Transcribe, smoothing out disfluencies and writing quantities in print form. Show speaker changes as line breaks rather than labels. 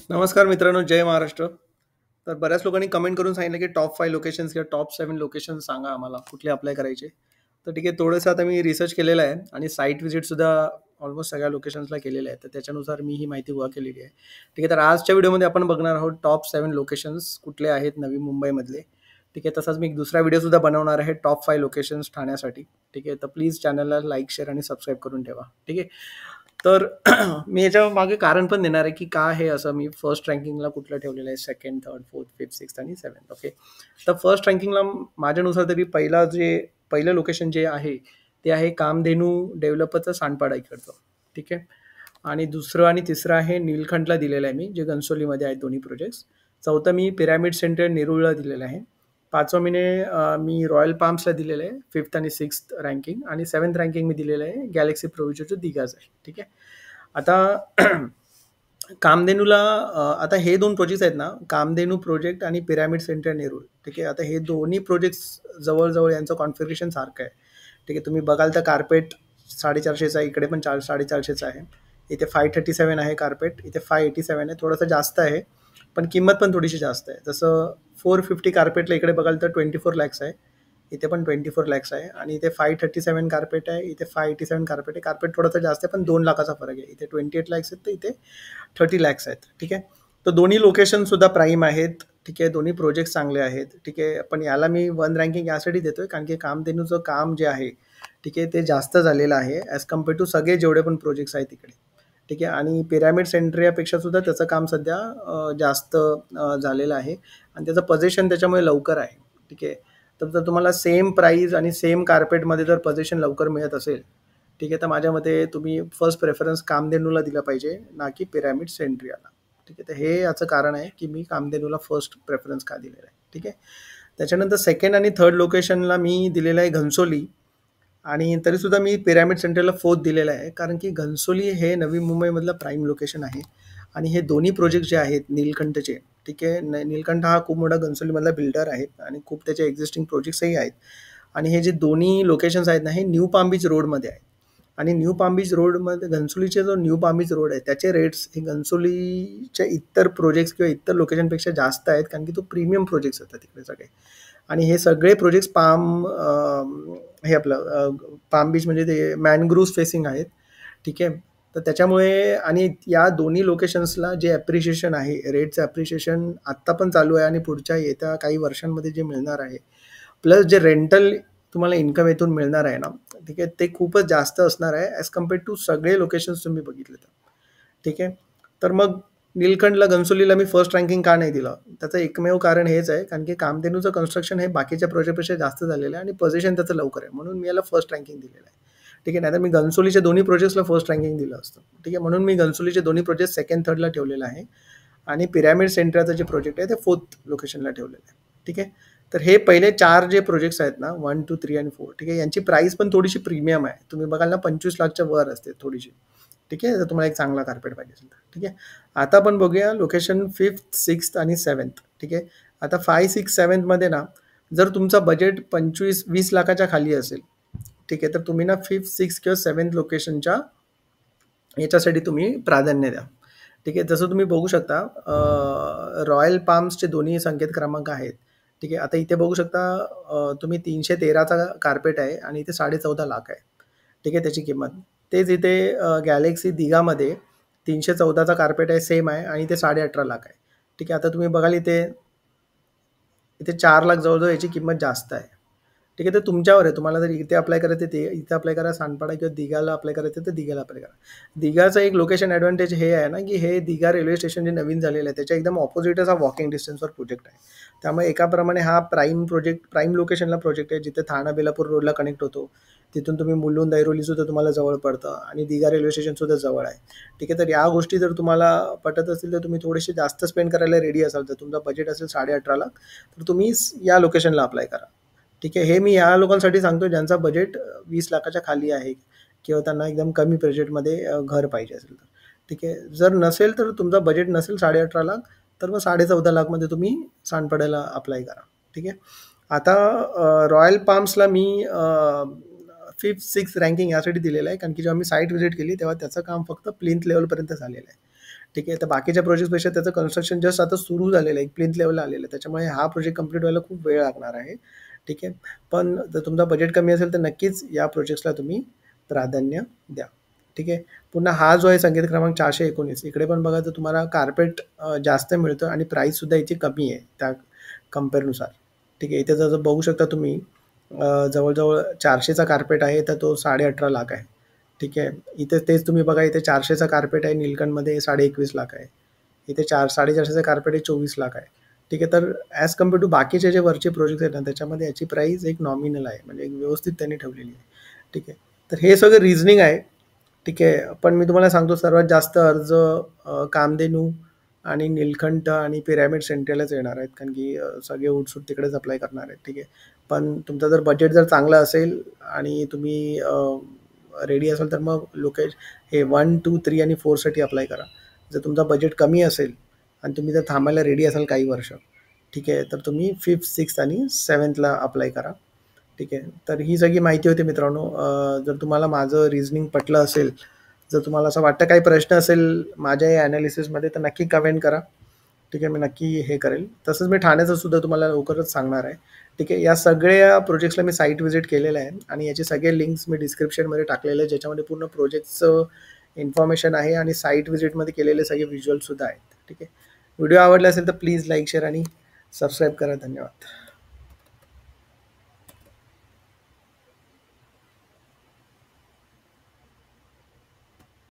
नमस्कार मित्रांनो, जय महाराष्ट्र. तर बऱ्याच लोकांनी कमेंट करून सांगितलं, की टॉप 5 लोकेशन्स किंवा टॉप 7 लोकेशन्स सांगा आम्हाला, कुठले अप्लाय करायचे. तर ठीक आहे, थोडंसं आता मी रिसर्च केलेलं आहे आणि साईट व्हिजिटसुद्धा ऑलमोस्ट सगळ्या लोकेशन्सला केलेल्या आहेत. तर त्याच्यानुसार मी ही माहिती गोळा केलेली आहे. ठीक आहे, तर आजच्या व्हिडिओमध्ये आपण बघणार आहोत टॉप 7 लोकेशन्स कुठले आहेत नवी मुंबईमधले. ठीक आहे, तसाच मी एक दुसरा व्हिडिओसुद्धा बनवणार आहे टॉप 5 लोकेशन्स ठाण्यासाठी. ठीक आहे, तर प्लीज चॅनलला लाईक, शेअर आणि सबस्क्राईब करून ठेवा. ठीक आहे. तर मी याच्या मागे कारण पण देणार आहे, की का हे असं मी फर्स्ट रँकिंगला कुठलं ठेवलेलं आहे, second, third, fourth, fifth, sixth आणि सेव्हन्थ. ओके. तर फर्स्ट रँकिंगला माझ्यानुसार तरी पहिलं लोकेशन जे आहे, ते आहे कामधेनू डेव्हलपरचं सांडपाडा इकडचं. ठीक आहे. आणि दुसरं आणि तिसरं आहे नीलकंठला दिलेलं आहे मी, जे घनसोलीमध्ये आहेत दोन्ही प्रोजेक्ट्स. चौथं मी पिरॅमिड सेंटर नेरूळला दिलेलं आहे. पाचवं मी रॉयल पाम्सला दिलेलं आहे, फिफ्थ आणि सिक्स्थ रँकिंग. आणि सेव्हन्थ रँकिंग मी दिलेलं आहे गॅलेक्सी प्रोव्हिजनचं दिघाचं आहे. ठीक आहे. आता कामधेनूला आता हे 2 प्रोजेक्ट्स आहेत ना, कामधेनू प्रोजेक्ट आणि पिरॅमिड सेंटर नेरूळ. ठीक आहे. आता हे दोन्ही प्रोजेक्ट्स जवळ-जवळ यांचं कॉन्फिगरेशन सारखं आहे. ठीक आहे. तुम्ही बघाल तर कार्पेट 450चा आहे, इकडे पण 450चा आहे. इथे 537 आहे कार्पेट, इथे 587 आहे. थोडंसं जास्त आहे, पण किंमत पण थोडीशी जास्त आहे. जसं 450 कार्पेटला इकडे बघाल तर 24 लॅक्स आहे. इथे पण 24 लॅक्स आहे आणि इथे 537 कार्पेट आहे, इथे 587 कार्पेट आहे. कार्पेट थोडंसं जास्त आहे, पण 2 लाखाचा फरक आहे. इथे 28 लॅक्स आहेत, तर इथे 30 लॅक्स आहेत. ठीक आहे. तर दोन्ही लोकेशनसुद्धा प्राईम आहेत. ठीक आहे. दोन्ही प्रोजेक्ट चांगले आहेत. ठीक आहे. पण याला मी 1 रँकिंग यासाठी देतोय, कारण की कामधेनूचं काम जे आहे, ठीक आहे, ते जास्त झालेलं आहे ॲज कम्पेअर टू सगळे जेवढे पण प्रोजेक्ट्स आहेत तिकडे. ठीक आहे. आणि पिरॅमिड सेंट्रियापेक्षा सुद्धा त्याचं काम सध्या जास्त झालेलं आहे आणि त्याचं पोझिशन त्याच्यामुळे लवकर आहे. ठीक आहे. तर जर तुम्हाला सेम प्राईस आणि सेम कार्पेटमध्ये जर पोझिशन लवकर मिळत असेल, ठीक आहे, तर माझ्या मते तुम्ही फर्स्ट प्रेफरन्स कामधेनूला दिला पाहिजे, ना की पिरॅमिड सेंट्रियाला. ठीक आहे. तर हे याचं कारण आहे, की मी कामधेनूला फर्स्ट प्रेफरन्स का दिलेला आहे. ठीक आहे. त्याच्यानंतर सेकंड आणि थर्ड लोकेशनला मी दिलेलं आहे घनसोली. आणि तरीसुद्धा मी पिरॅमिड सेंटरला फोर्थ दिलेला आहे, कारण की घनसोली हे नवी मुंबईमधलं प्राईम लोकेशन आहे. आणि हे दोन्ही प्रोजेक्ट जे आहेत नीलकंठचे, ठीक आहे, नीलकंठ हा खूप मोठा घनसोलीमधला बिल्डर आहे आणि खूप त्याचे एक्झिस्टिंग प्रोजेक्ट्सही आहेत. आणि हे जे दोन्ही लोकेशन्स आहेत ना, हे न्यू पाम बीच रोडमध्ये आहेत. आणि न्यू पाम बीच रोडमध्ये घनसोलीचे जो न्यू पाम बीच रोड आहे, त्याचे रेट्स हे घनसोलीच्या इतर प्रोजेक्ट्स किंवा इतर लोकेशनपेक्षा जास्त आहेत, कारण की तो प्रीमियम प्रोजेक्ट्स येतात तिकडे सगळे. आणि हे सगळे प्रोजेक्ट्स हे आपलं पाम बीच म्हणजे ते मॅनग्रूव्ह फेसिंग आहेत. ठीक आहे. तर त्याच्यामुळे आणि या दोन्ही लोकेशन्सला जे ॲप्रिशिएशन आहे, रेटचं ॲप्रिशिएशन आत्ता पण चालू आहे आणि पुढच्या येत्या काही वर्षांमध्ये जे मिळणार आहे, प्लस जे रेंटल तुम्हाला इन्कम येथून मिळणार आहे ना, ठीक आहे, ते खूपच जास्त असणार आहे ॲज कम्पेअर टू सगळे लोकेशन्स तुम्ही बघितले तर. ठीक आहे. तर मग नीलकंठला घनसोलीला मी फर्स्ट रँकिंग का नाही दिलं, त्याचं एकमेव कारण हेच आहे, कारण की कामधेनूचं कन्स्ट्रक्शन हे बाकीच्या प्रोजेक्टपेक्षा जास्त झालेलं आहे आणि पोझिशन त्याचं लवकर आहे, म्हणून मी याला फर्स्ट रँकिंग दिलेलं आहे. ठीक आहे. नाहीतर मी घनसोलीच्या दोन्ही प्रोजेक्ट्सला फर्स्ट रँकिंग दिलं असतं. ठीक आहे. म्हणून मी घनसोलीचे दोन्ही प्रोजेक्ट सेकंड, थर्डला ठेवलेलं आहे आणि पिरॅमिड सेंटरचं जे प्रोजेक्ट आहे ते फोर्थ लोकेशनला ठेवलेलं आहे. ठीक आहे. तर हे पहिले 4 जे प्रोजेक्ट्स आहेत ना, 1, 2, 3 आणि 4, ठीक आहे, यांची प्राईस पण थोडीशी प्रीमियम आहे. तुम्ही बघाल ना 25 लाखच्या वर असते थोडीशी. ठीक आहे. जर तुम्हाला एक चांगला कार्पेट पाहिजे असेल तर. ठीक आहे. आता आपण बघूया लोकेशन 5th, 6th आणि 7th. ठीक आहे. आता 5, 6, 7मध्ये ना, जर तुमचा बजेट 25-20 लाखाच्या खाली असेल, ठीक आहे, तर तुम्ही ना 5th, 6th किंवा 7th लोकेशनच्या याच्यासाठी तुम्ही प्राधान्य द्या. ठीक आहे. जसं तुम्ही बघू शकता, रॉयल पाम्सचे दोन्ही संकेत क्रमांक आहेत. ठीक आहे. आता इथे बघू शकता, तुम्ही 313चा कार्पेट आहे आणि इथे 14.5 लाख आहे. ठीक आहे त्याची किंमत. तेच इथे गॅलेक्सी दिघामध्ये 314चा कार्पेट आहे, सेम आहे आणि इथे 18.5 लाख आहे. ठीक आहे. आता तुम्ही बघाल इथे इथे 4 लाख जवळजवळ याची किंमत जास्त आहे. ठीक आहे. तर तुमच्यावर आहे, तुम्हाला जर इथे अप्लाय करायचं ते इथे अप्लाय करा, सांडपाडा किंवा दिघाला अप्लाय करायचं तर दिघाला अप्लाय करा. दिघाचं एक लोकेशन ॲडव्हान्टेज हे आहे ना, की हे दिघा रेल्वे स्टेशन जे नवीन झालेलं आहे त्याच्या एकदम ऑपोजिटच हा वॉकिंग डिस्टन्सवर प्रोजेक्ट आहे. त्यामुळे एकाप्रमाणे हा प्राईम लोकेशनला प्रोजेक्ट आहे, जिथे ठाणा बेलापूर रोडला कनेक्ट होतो. तिथून तुम्ही मुलुंड ऐरोलीसुद्धा तुम्हाला जवळ पडतं आणि दिघा रेल्वे स्टेशनसुद्धा जवळ आहे. ठीक आहे. तर या गोष्टी जर तुम्हाला पटत असतील तर तुम्ही थोडेसे जास्त स्पेंड करायला रेडी असाल, तर तुमचा बजेट असेल 18.5 लाख, तर तुम्ही या लोकेशनला अप्लाय करा. ठीक आहे. हे मी या लोकांसाठी सांगतो ज्यांचा बजेट 20 लाखाच्या खाली आहे किंवा त्यांना एकदम कमी बजेटमध्ये घर पाहिजे असेल तर. ठीक आहे. जर नसेल, तर तुमचा बजेट नसेल 18.5 लाख, तर मग 14.5 लाखमध्ये तुम्ही सांडपाड्याला अप्लाय करा. ठीक आहे. आता रॉयल पाम्सला मी 5th, 6th रँकिंग यासाठी दिलेलं आहे, कारण की जेव्हा मी साईट व्हिजिट केली तेव्हा त्याचं काम फक्त प्लिंथ लेवलपर्यंत झालेलं आहे. ठीक आहे. तर बाकीच्या प्रोजेक्ट्सपेक्षा त्याचं कन्स्ट्रक्शन जस्ट आता सुरू झालेलं आहे, एक प्लिंथ लेव्हलला आलेलं आहे. त्याच्यामुळे हा प्रोजेक्ट कंप्लीट व्हायला खूप वेळ लागणार आहे. ठीक आहे. पण जर तुमचा बजेट कमी असेल तर नक्कीच या प्रोजेक्ट्सला तुम्ही प्राधान्य द्या. ठीक आहे. पुन्हा हा जो आहे संकेत क्रमांक 419 इकडे पण बघा तर तुम्हाला कार्पेट जास्त मिळतं आणि प्राईससुद्धा याची कमी आहे त्या कंपेअरनुसार. ठीक आहे. इथे जसं बघू शकता तुम्ही जवळ-जवळ 400चा कार्पेट आहे तर तो 18.5 लाख आहे. ठीक आहे. इथे तेच तुम्ही बघा इथे 400चा कार्पेट आहे नीलकंठमध्ये 21.5 लाख आहे. इथे 400-450चं कार्पेट आहे 24 लाख आहे. ठीक आहे. तर ॲज कम्पेअर टू बाकीचे जे वरचे प्रोजेक्ट्स आहेत ना, त्याच्यामध्ये याची प्राईस एक नॉमिनल आहे. म्हणजे एक व्यवस्थित त्यांनी ठेवलेली आहे. ठीक आहे. तर हे सगळं रिझनिंग आहे. ठीक आहे. पण मी तुम्हाला सांगतो सर्वात जास्त अर्ज कामधेनू आणि नीलकंठ आणि पिरॅमिड सेंट्रलच येणार आहेत. कारण की सगळे उठसूट तिकडेच अप्लाय करणार आहेत. ठीक आहे. पण तुमचं जर बजेट जर चांगलं असेल आणि तुम्ही रेडी असाल तर मग हे 1, 2, 3 आणि 4 साठी अप्लाय करा. जर तुमचा बजेट कमी असेल आणि तुम्ही जर थांबायला रेडी असाल काही वर्ष, ठीक आहे, तर तुम्ही 5th, 6th आणि 7thला अप्लाय करा. ठीक आहे. तर ही सगळी माहिती होती मित्रांनो. जर तुम्हाला माझं रिझनिंग पटलं असेल, जर तुम्हाला असं वाटतं काही प्रश्न असेल माझ्या या ॲनालिसिसमध्ये तर नक्की कमेंट करा. ठीक आहे. मी नक्की हे करेल. तसंच मी ठाण्याचं सुद्धा तुम्हाला लवकरच सांगणार आहे. ठीक आहे. या सगळ्या प्रोजेक्ट्सला मी साईट व्हिजिट केलेलं आहे आणि याचे सगळे लिंक्स मी डिस्क्रिप्शनमध्ये टाकलेले आहेत, ज्याच्यामध्ये पूर्ण प्रोजेक्टचं इन्फॉर्मेशन आहे आणि साईट व्हिजिटमध्ये केलेले सगळे व्हिज्युअल्ससुद्धा आहेत. ठीक आहे. व्हिडिओ आवडला असेल तर प्लीज लाईक, शेअर आणि सबस्क्राईब करा. धन्यवाद.